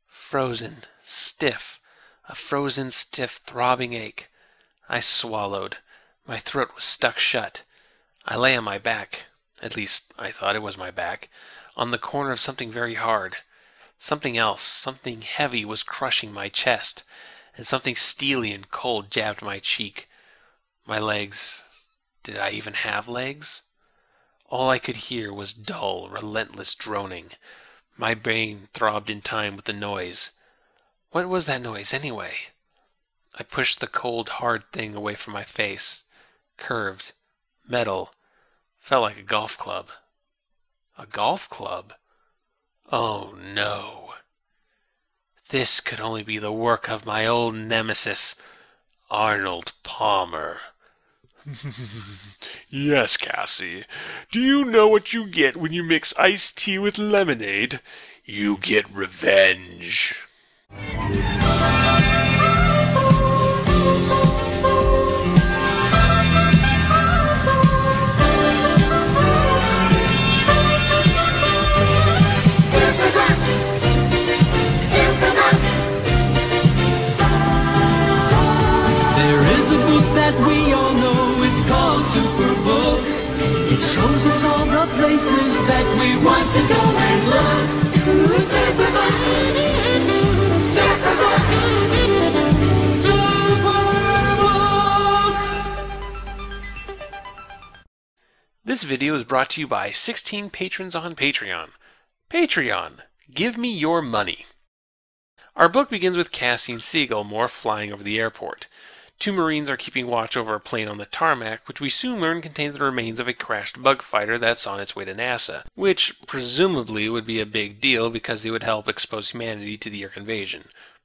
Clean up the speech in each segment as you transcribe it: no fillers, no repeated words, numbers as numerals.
Frozen, stiff, a frozen, stiff, throbbing ache. I swallowed. My throat was stuck shut. I lay on my back, at least I thought it was my back, on the corner of something very hard. Something else, something heavy was crushing my chest, and something steely and cold jabbed my cheek. My legs. Did I even have legs? All I could hear was dull, relentless droning. My brain throbbed in time with the noise. What was that noise, anyway? I pushed the cold, hard thing away from my face. Curved. Metal. Felt like a golf club. A golf club? Oh, no. This could only be the work of my old nemesis, Arnold Palmer. Yes, Cassie. Do you know what you get when you mix iced tea with lemonade? You get revenge. It shows us all the places that we want to go and look. Superbook! This video is brought to you by 16 patrons on Patreon. Patreon, give me your money. Our book begins with Cassie and Seagull morph flying over the airport. Two Marines are keeping watch over a plane on the tarmac, which we soon learn contains the remains of a crashed bug fighter that's on its way to NASA, which presumably would be a big deal because they would help expose humanity to the Earth invasion,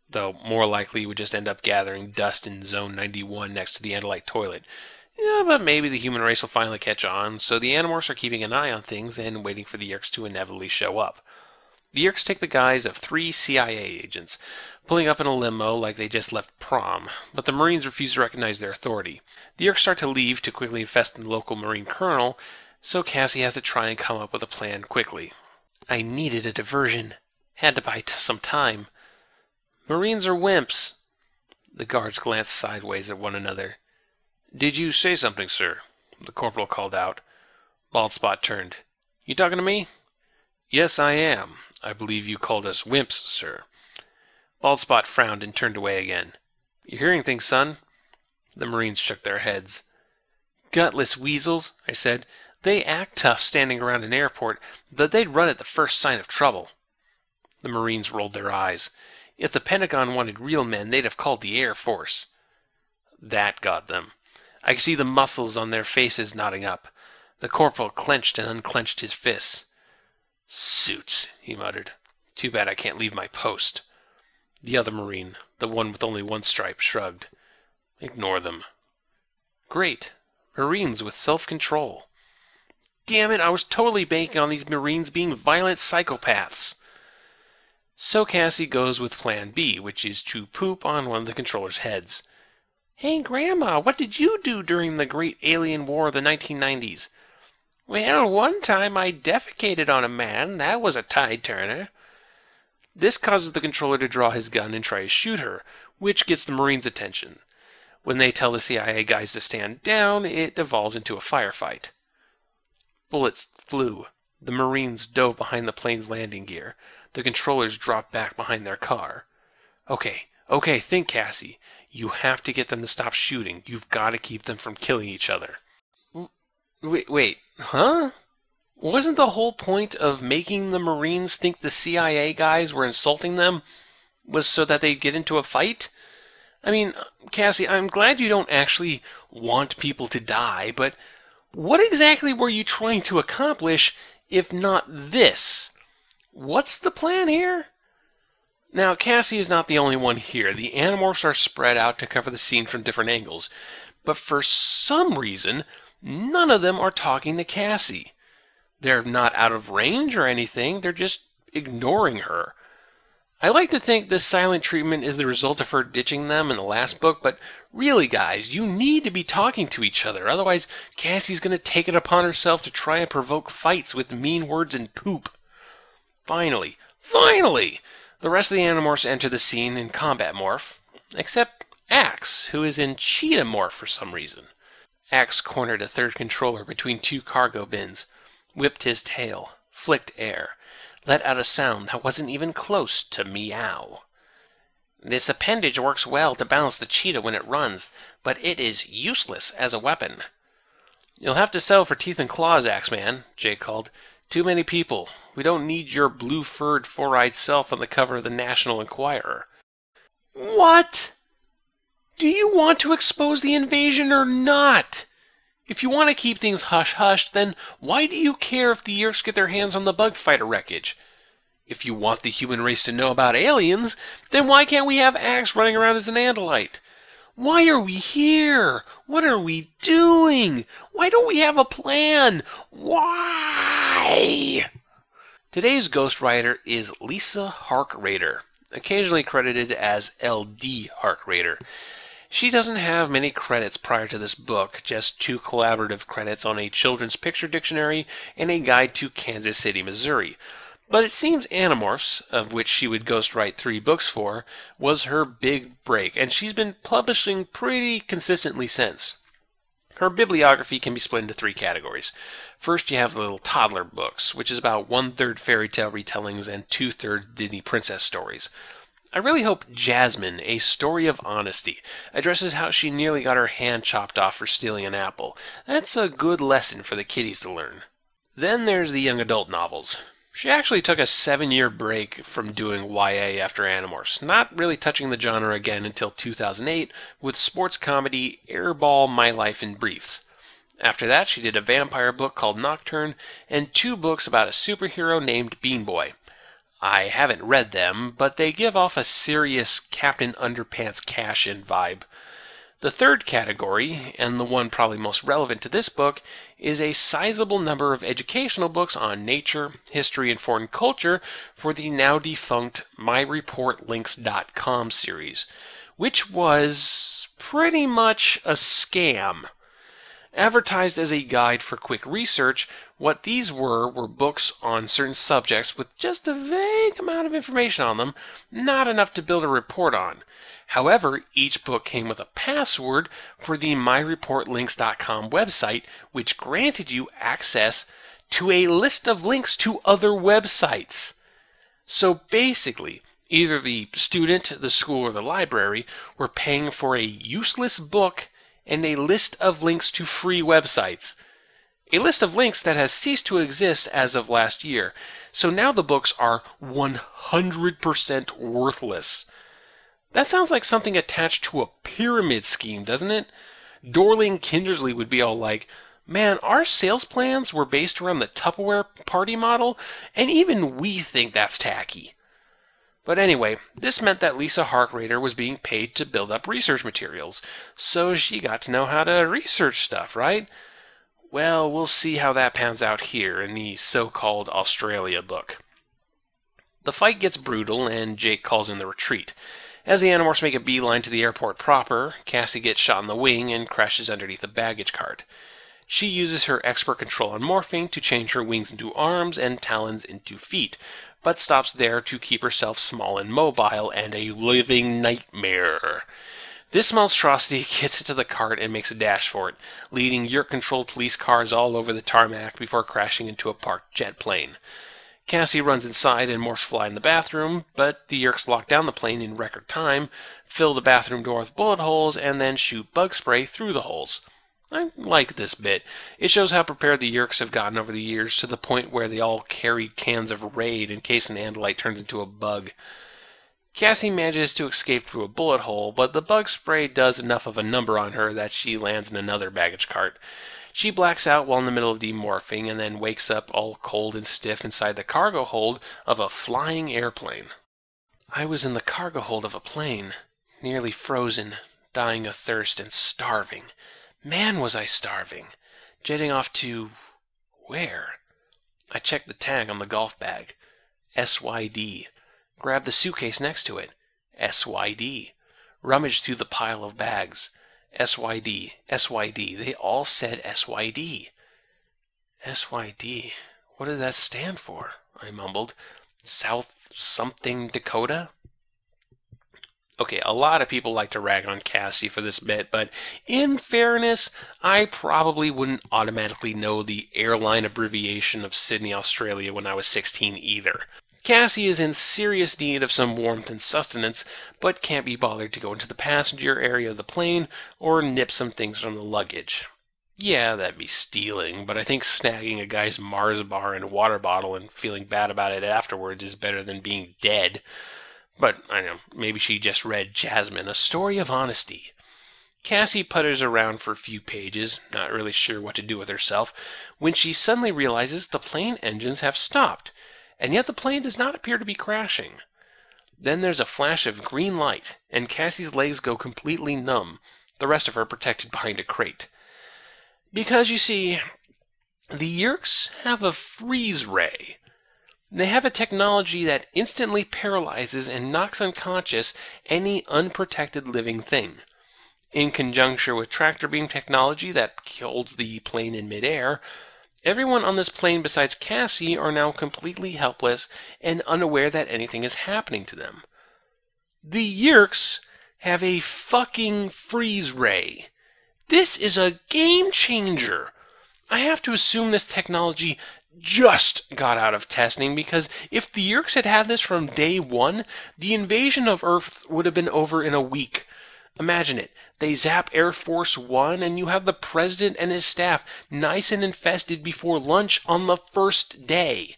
though more likely would just end up gathering dust in Zone 91 next to the Andalite toilet. Yeah, but maybe the human race will finally catch on, so the Animorphs are keeping an eye on things and waiting for the Yerks to inevitably show up. The Yerks take the guise of 3 CIA agents, pulling up in a limo like they just left prom, but the Marines refuse to recognize their authority. The Yerks start to leave to quickly infest the local Marine colonel, so Cassie has to try and come up with a plan quickly. I needed a diversion. Had to buy some time. Marines are wimps. The guards glance sideways at one another. Did you say something, sir? The corporal called out. Bald Spot turned. You talking to me? Yes, I am. I believe you called us wimps, sir. Bald Spot frowned and turned away again. You hearing things, son? The Marines shook their heads. Gutless weasels, I said. They act tough standing around an airport, but they'd run at the first sign of trouble. The Marines rolled their eyes. If the Pentagon wanted real men, they'd have called the Air Force. That got them. I could see the muscles on their faces knotting up. The corporal clenched and unclenched his fists. Suits, he muttered. Too bad I can't leave my post. The other Marine, the one with only one stripe, shrugged. Ignore them. Great. Marines with self-control. Damn it, I was totally banking on these Marines being violent psychopaths. So Cassie goes with Plan B, which is to poop on one of the controllers' heads. Hey, Grandma, what did you do during the Great Alien War of the 1990s? Well, one time I defecated on a man. That was a tide-turner. This causes the controller to draw his gun and try to shoot her, which gets the Marines' attention. When they tell the CIA guys to stand down, it devolves into a firefight. Bullets flew. The Marines dove behind the plane's landing gear. The controllers dropped back behind their car. Okay, think, Cassie. You have to get them to stop shooting. You've got to keep them from killing each other. Wait, huh? Wasn't the whole point of making the Marines think the CIA guys were insulting them was so that they'd get into a fight? I mean, Cassie, I'm glad you don't actually want people to die, but what exactly were you trying to accomplish if not this? What's the plan here? Now, Cassie is not the only one here. The Animorphs are spread out to cover the scene from different angles, but for some reason, none of them are talking to Cassie. They're not out of range or anything, they're just ignoring her. I like to think this silent treatment is the result of her ditching them in the last book, but really, guys, you need to be talking to each other, otherwise Cassie's going to take it upon herself to try and provoke fights with mean words and poop. Finally, Finally! The rest of the Animorphs enter the scene in combat morph, except Axe, who is in cheetah morph for some reason. Axe cornered a third controller between two cargo bins, whipped his tail, flicked air, let out a sound that wasn't even close to meow. This appendage works well to balance the cheetah when it runs, but it is useless as a weapon. You'll have to settle for teeth and claws, Axeman, Jay called. Too many people. We don't need your blue-furred, four-eyed self on the cover of the National Enquirer. What? Do you want to expose the invasion or not? If you want to keep things hush-hush, then why do you care if the Yeerks get their hands on the bug fighter wreckage? If you want the human race to know about aliens, then why can't we have Axe running around as an Andalite? Why are we here? What are we doing? Why don't we have a plan? Why? Today's ghostwriter is Lisa Harkrader, occasionally credited as L.D. Harkrader. She doesn't have many credits prior to this book, just 2 collaborative credits on a children's picture dictionary and a guide to Kansas City, Missouri. But it seems Animorphs, of which she would ghostwrite 3 books for, was her big break, and she's been publishing pretty consistently since. Her bibliography can be split into 3 categories. First, you have the little toddler books, which is about 1/3 fairy tale retellings and 2/3 Disney princess stories. I really hope Jasmine, A Story of Honesty, addresses how she nearly got her hand chopped off for stealing an apple. That's a good lesson for the kiddies to learn. Then there's the young adult novels. She actually took a 7-year break from doing YA after Animorphs, not really touching the genre again until 2008 with sports comedy Airball My Life in Briefs. After that, she did a vampire book called Nocturne and 2 books about a superhero named Bean Boy. I haven't read them, but they give off a serious Captain Underpants cash-in vibe. The third category, and the one probably most relevant to this book, is a sizable number of educational books on nature, history, and foreign culture for the now-defunct MyReportLinks.com series, which was pretty much a scam. Advertised as a guide for quick research, what these were books on certain subjects with just a vague amount of information on them, not enough to build a report on. However, each book came with a password for the MyReportLinks.com website, which granted you access to a list of links to other websites. So basically, either the student, the school, or the library were paying for a useless book and a list of links to free websites. A list of links that has ceased to exist as of last year, so now the books are 100% worthless. That sounds like something attached to a pyramid scheme, doesn't it? Dorling Kindersley would be all like, man, our sales plans were based around the Tupperware party model, and even we think that's tacky. But anyway, this meant that Lisa Harkrader was being paid to build up research materials, so she got to know how to research stuff, right? Well, we'll see how that pans out here in the so-called Australia book. The fight gets brutal, and Jake calls in the retreat. As the Animorphs make a beeline to the airport proper, Cassie gets shot in the wing and crashes underneath a baggage cart. She uses her expert control on morphing to change her wings into arms and talons into feet, but stops there to keep herself small and mobile and a living nightmare. This monstrosity gets into the cart and makes a dash for it, leading Yeerk-controlled police cars all over the tarmac before crashing into a parked jet plane. Cassie runs inside and morphs fly in the bathroom, but the Yeerks lock down the plane in record time, fill the bathroom door with bullet holes, and then shoot bug spray through the holes. I like this bit. It shows how prepared the Yeerks have gotten over the years, to the point where they all carry cans of Raid in case an Andalite turns into a bug. Cassie manages to escape through a bullet hole, but the bug spray does enough of a number on her that she lands in another baggage cart. She blacks out while in the middle of demorphing, and then wakes up all cold and stiff inside the cargo hold of a flying airplane. I was in the cargo hold of a plane, nearly frozen, dying of thirst and starving. Man, was I starving. Jetting off to... where? I checked the tag on the golf bag. SYD. Grabbed the suitcase next to it. SYD. Rummaged through the pile of bags. SYD. SYD. They all said SYD. SYD. What does that stand for? I mumbled. South something Dakota? Okay, a lot of people like to rag on Cassie for this bit, but in fairness, I probably wouldn't automatically know the airline abbreviation of Sydney, Australia when I was 16 either. Cassie is in serious need of some warmth and sustenance, but can't be bothered to go into the passenger area of the plane or nip some things from the luggage. Yeah, that'd be stealing, but I think snagging a guy's Mars bar and water bottle and feeling bad about it afterwards is better than being dead. But, I know, maybe she just read Jasmine, A Story of Honesty. Cassie putters around for a few pages, not really sure what to do with herself, when she suddenly realizes the plane engines have stopped, and yet the plane does not appear to be crashing. Then there's a flash of green light, and Cassie's legs go completely numb, the rest of her protected behind a crate. Because, you see, the Yeerks have a freeze ray. They have a technology that instantly paralyzes and knocks unconscious any unprotected living thing. In conjunction with tractor beam technology that holds the plane in midair, everyone on this plane besides Cassie are now completely helpless and unaware that anything is happening to them. The Yeerks have a fucking freeze ray. This is a game changer. I have to assume this technology just got out of testing, because if the Yeerks had had this from day one, the invasion of Earth would have been over in a week. Imagine it. They zap Air Force One, and you have the president and his staff nice and infested before lunch on the first day.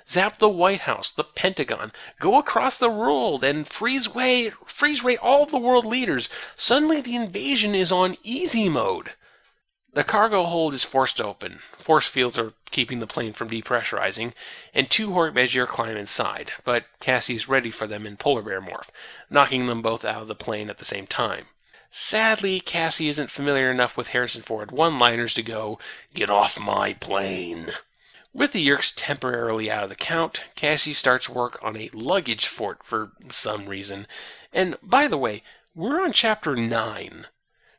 Zap the White House, the Pentagon, go across the world and freeze ray all of the world leaders. Suddenly the invasion is on easy mode. The cargo hold is forced open. Force fields are keeping the plane from depressurizing, and two Hork-Bajir climb inside, but Cassie's ready for them in polar bear morph, knocking them both out of the plane at the same time. Sadly, Cassie isn't familiar enough with Harrison Ford one-liners to go, "Get off my plane." With the Yeerks temporarily out of the count, Cassie starts work on a luggage fort for some reason. And, by the way, we're on chapter 9.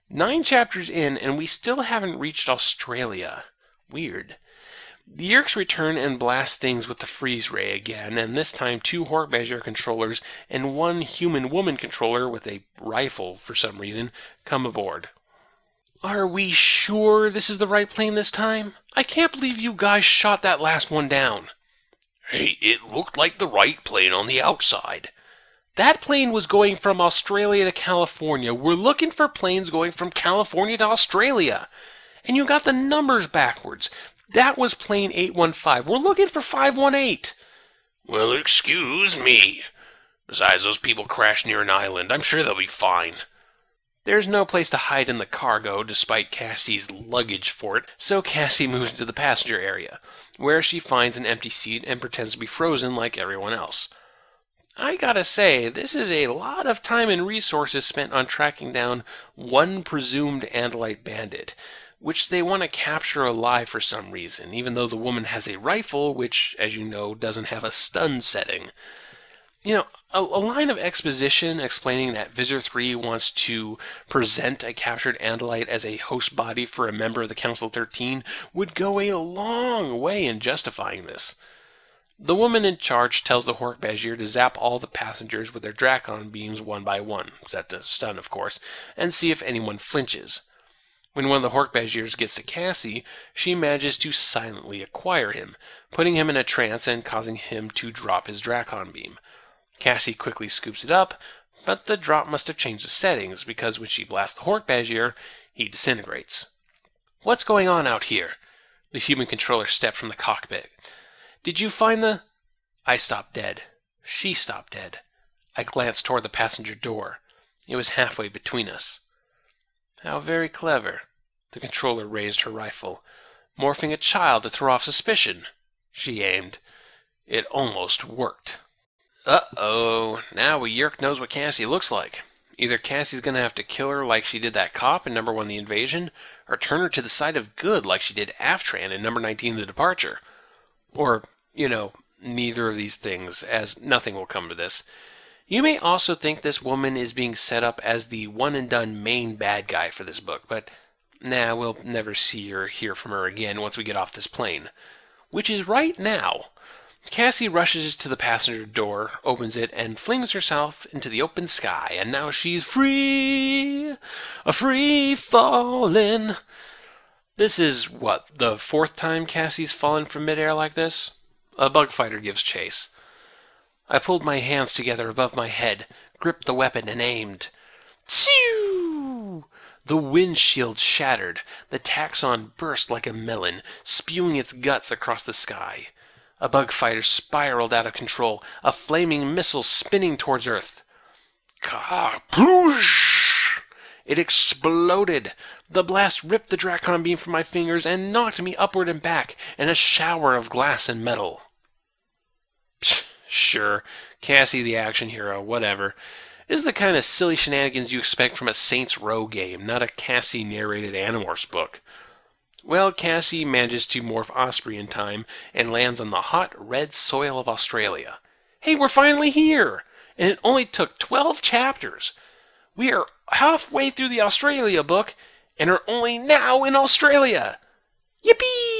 9 chapters in, and we still haven't reached Australia. Weird. The Yeerks return and blast things with the freeze ray again, and this time 2 Hork-Bajir controllers and 1 human-woman controller with a rifle, for some reason, come aboard. Are we sure this is the right plane this time? I can't believe you guys shot that last one down. Hey, it looked like the right plane on the outside. That plane was going from Australia to California. We're looking for planes going from California to Australia. And you got the numbers backwards. That was plane 815. We're looking for 518. Well, excuse me. Besides, those people crashed near an island. I'm sure they'll be fine. There's no place to hide in the cargo, despite Cassie's luggage fort, so Cassie moves into the passenger area, where she finds an empty seat and pretends to be frozen like everyone else. I gotta say, this is a lot of time and resources spent on tracking down one presumed Andalite bandit, which they want to capture alive for some reason, even though the woman has a rifle, which, as you know, doesn't have a stun setting. You know, a line of exposition explaining that Visor 3 wants to present a captured Andalite as a host body for a member of the Council 13 would go a long way in justifying this. The woman in charge tells the Hork-Bajir to zap all the passengers with their Dracon beams one by one, set to stun of course, and see if anyone flinches. When one of the Hork-Bajirs gets to Cassie, she manages to silently acquire him, putting him in a trance and causing him to drop his Dracon beam. Cassie quickly scoops it up, but the drop must have changed the settings, because when she blasts the Hork-Bajir, he disintegrates. What's going on out here? The human controller stepped from the cockpit. Did you find the... I stopped dead. She stopped dead. I glanced toward the passenger door. It was halfway between us. How very clever. The controller raised her rifle. Morphing a child to throw off suspicion. She aimed. It almost worked. Uh-oh. Now a Yeerk knows what Cassie looks like. Either Cassie's gonna have to kill her like she did that cop in number 1 The Invasion, or turn her to the side of good like she did Aftran in number 19 The Departure. Or, you know, neither of these things, as nothing will come to this. You may also think this woman is being set up as the one-and-done main bad guy for this book, but nah, we'll never see or hear from her again once we get off this plane. Which is right now. Cassie rushes to the passenger door, opens it, and flings herself into the open sky, and now she's free! A free falling! This is, what, the fourth time Cassie's fallen from midair like this? A bug fighter gives chase. I pulled my hands together above my head, gripped the weapon, and aimed. Tsew! The windshield shattered. The taxon burst like a melon, spewing its guts across the sky. A bug fighter spiraled out of control, a flaming missile spinning towards Earth. Ka-ploosh! It exploded. The blast ripped the Dracon beam from my fingers and knocked me upward and back in a shower of glass and metal. Psh, sure, Cassie the action hero, whatever. This is the kind of silly shenanigans you expect from a Saints Row game, not a Cassie-narrated Animorphs book. Well, Cassie manages to morph Osprey in time and lands on the hot, red soil of Australia. Hey, we're finally here! And it only took 12 chapters. We are halfway through the Australia book and are only now in Australia. Yippee!